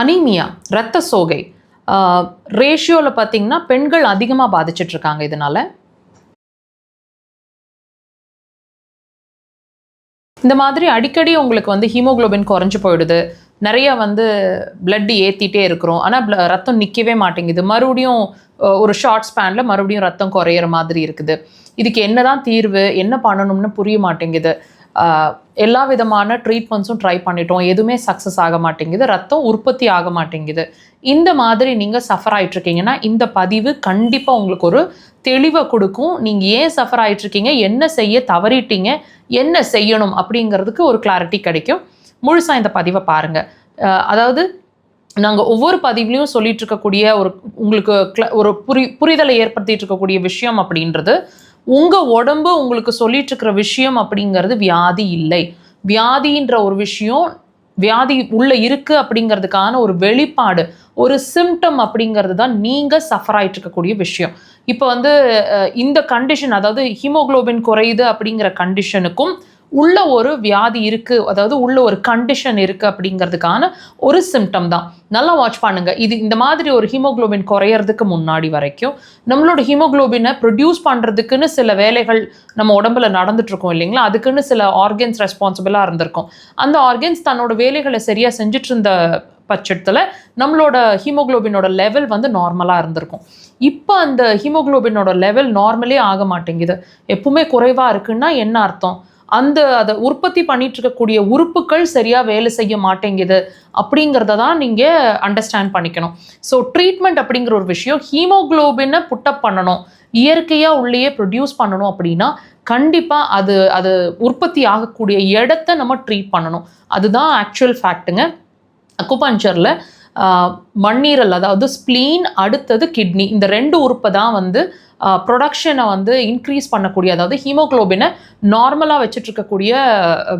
Anaemia, இரத்த சோகை ரேஷியோவில் பார்த்தீங்கன்னா பெண்கள் அதிகமாக பாதிச்சுட்டு இருக்காங்க இதனால. இந்த மாதிரி அடிக்கடி உங்களுக்கு வந்து ஹீமோகுளோபின் குறைஞ்சு போயிடுது, நிறைய வந்து பிளட் ஏற்றிட்டே இருக்கிறோம், ஆனால் ரத்தம் நிற்கவே மாட்டேங்குது, மறுபடியும் ஒரு ஷார்ட் ஸ்பேனில் மறுபடியும் ரத்தம் குறையிற மாதிரி இருக்குது. இதுக்கு என்னதான் தீர்வு, என்ன பண்ணணும்னு புரிய மாட்டேங்குது. எல்லா விதமான ட்ரீட்மெண்ட்ஸும் ட்ரை பண்ணிட்டோம், எதுவுமே சக்ஸஸ் ஆக மாட்டேங்குது, ரத்தம் உற்பத்தி ஆக மாட்டேங்குது. இந்த மாதிரி நீங்கள் சஃபர் ஆகிட்ருக்கீங்கன்னா இந்த பதிவு கண்டிப்பாக உங்களுக்கு ஒரு தெளிவை கொடுக்கும். நீங்கள் ஏன் சஃபர் ஆகிட்ருக்கீங்க, என்ன செய்ய தவறிட்டீங்க, என்ன செய்யணும் அப்படிங்கிறதுக்கு ஒரு கிளாரிட்டி கிடைக்கும். முழுசாக இந்த பதிவை பாருங்கள். அதாவது நாங்கள் ஒவ்வொரு பதிவுலையும் சொல்லிட்டு இருக்கக்கூடிய உங்களுக்கு ஒரு புரிதலை ஏற்படுத்திட்டு இருக்கக்கூடிய விஷயம் அப்படின்றது, உங்கள் உடம்பு உங்களுக்கு சொல்லிட்டு இருக்கிற விஷயம் அப்படிங்கிறது வியாதி இல்லை. வியாதின்ற ஒரு விஷயம் வியாதி உள்ள இருக்கு அப்படிங்கிறதுக்கான ஒரு வெளிப்பாடு, ஒரு சிம்டம் அப்படிங்கிறது தான் நீங்கள் சஃபர் ஆகிட்டு இருக்கக்கூடிய விஷயம். இப்போ வந்து இந்த கண்டிஷன், அதாவது ஹீமோகுளோபின் குறையுது அப்படிங்கிற கண்டிஷனுக்கும் உள்ள ஒரு வியாதி இருக்குது, அதாவது உள்ள ஒரு கண்டிஷன் இருக்குது அப்படிங்கிறதுக்கான ஒரு சிம்டம் தான். நல்லா வாட்ச் பண்ணுங்கள். இந்த மாதிரி ஒரு ஹீமோகுளோபின் குறையிறதுக்கு முன்னாடி வரைக்கும் நம்மளோட ஹீமோகுளோபினை ப்ரொடியூஸ் பண்ணுறதுக்குன்னு சில வேலைகள் நம்ம உடம்புல நடந்துட்டுருக்கோம் இல்லைங்களா, அதுக்குன்னு சில ஆர்கன்ஸ் ரெஸ்பான்சிபிளாக இருந்திருக்கும். அந்த ஆர்கன்ஸ் தன்னோட வேலைகளை சரியாக செஞ்சுட்டு இருந்த பட்சத்தில் நம்மளோட ஹீமோகுளோபினோட லெவல் வந்து நார்மலாக இருந்திருக்கும். இப்போ அந்த ஹீமோகுளோபினோட லெவல் நார்மலே ஆக மாட்டேங்குது, எப்பவுமே குறைவாக இருக்குன்னா என்ன அர்த்தம்? அதை உற்பத்தி பண்ணிட்டு இருக்கக்கூடிய உறுப்புகள் சரியாக வேலை செய்ய மாட்டேங்குது அப்படிங்கிறத தான் நீங்கள் அண்டர்ஸ்டாண்ட் பண்ணிக்கணும். ஸோ ட்ரீட்மெண்ட் அப்படிங்கிற ஒரு விஷயம், ஹீமோகுளோபினை புட்டப் பண்ணணும், இயற்கையாக உள்ளேயே ப்ரொடியூஸ் பண்ணணும் அப்படின்னா கண்டிப்பாக அது உற்பத்தி ஆகக்கூடிய இடத்த நம்ம ட்ரீட் பண்ணணும். அதுதான் ஆக்சுவல் ஃபேக்ட்டுங்க. அக்குபஞ்சரில் மண்ணீரல், அதாவது ஸ்ப்ளீன், அடுத்தது கிட்னி, இந்த 2 உறுப்பை தான் வந்து ப்ரொடக்ஷனை வந்து இன்க்ரீஸ் பண்ணக்கூடிய, அதாவது ஹீமோகுளோபினை நார்மலாக வச்சுட்டு இருக்கக்கூடிய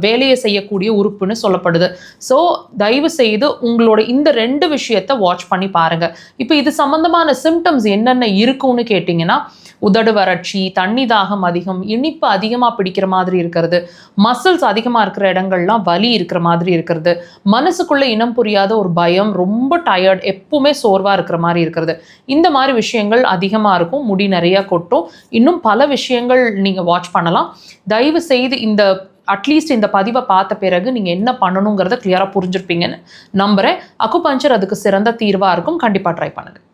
வேலையை செய்யக்கூடிய உறுப்புன்னு சொல்லப்படுது. ஸோ தயவு செய்து உங்களோட இந்த 2 விஷயத்தை வாட்ச் பண்ணி பாருங்கள். இப்போ இது சம்மந்தமான சிம்டம்ஸ் என்னென்ன இருக்குன்னு கேட்டிங்கன்னா, உதடு வறட்சி, தண்ணி தாகம் அதிகம், இனிப்பு அதிகமாக பிடிக்கிற மாதிரி இருக்கிறது, மசில்ஸ் அதிகமாக இருக்கிற இடங்கள்லாம் வலி இருக்கிற மாதிரி இருக்கிறது, மனசுக்குள்ளே இனம் புரியாத ஒரு பயம், ரொம்ப டயர்ட், எப்பவுமே சோர்வாக இருக்கிற மாதிரி இருக்கிறது, இந்த மாதிரி விஷயங்கள் அதிகமாக இருக்கும். முடி நிறையா கொட்டும், இன்னும் பல விஷயங்கள் நீங்கள் வாட்ச் பண்ணலாம். தயவு செய்து அட்லீஸ்ட் இந்த பதிவை பார்த்த பிறகு நீங்கள் என்ன பண்ணணுங்கிறத கிளியராக புரிஞ்சிருப்பீங்கன்னு நம்புகிறேன். அக்குபஞ்சர் அதுக்கு சிறந்த தீர்வாக இருக்கும். கண்டிப்பாக ட்ரை பண்ணுங்கள்.